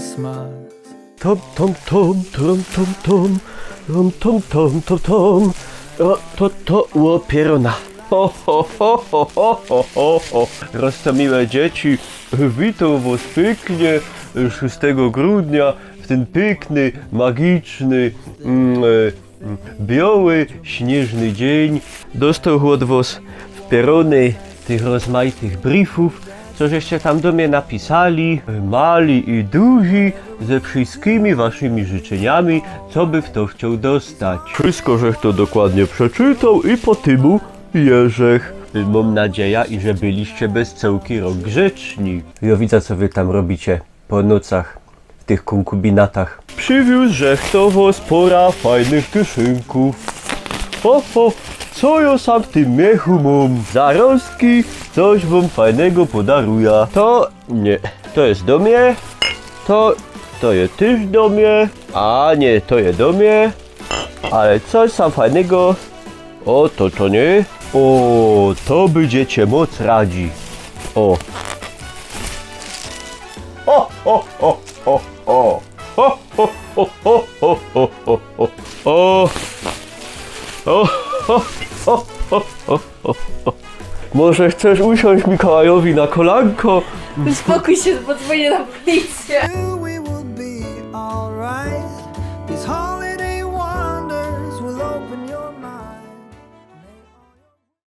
Christmas. Tom, tom, tom, tom, tom, tom, tom, tom, tom, tom, tom. O, to łopierona. Ho, ho, ho, ho, ho, ho, ho, ho. Roztomiłe dzieci, witam was pięknie 6 grudnia w ten piękny, magiczny, biały, śnieżny dzień. Dostał od was w pierony tych rozmaitych briefów, co żeście tam do mnie napisali, mali i duzi, ze wszystkimi waszymi życzeniami, co by w to chciał dostać. Wszystko, żech to dokładnie przeczytał i po tymu jeżech. Mam nadzieję, i że byliście bez cełki rok grzeczni. Ja widzę, co wy tam robicie po nocach w tych konkubinatach. Przywiózł żech to was pora fajnych kieszynków. Ho, ho, co ja sam w tym miechu mam? Zarostki, coś wam fajnego podaruję. To nie, to jest do mnie. To jest też do mnie. A nie, to jest do mnie. Ale coś sam fajnego. O, to nie. O, to będziecie moc radzi. O. O, o, o, o, o. O, o, o, o, o, o, o, o. O. O, o, o, o, o, o, o. Może chcesz usiąść Mikołajowi na kolanko? Uspokój się, bo dzwonię na policję.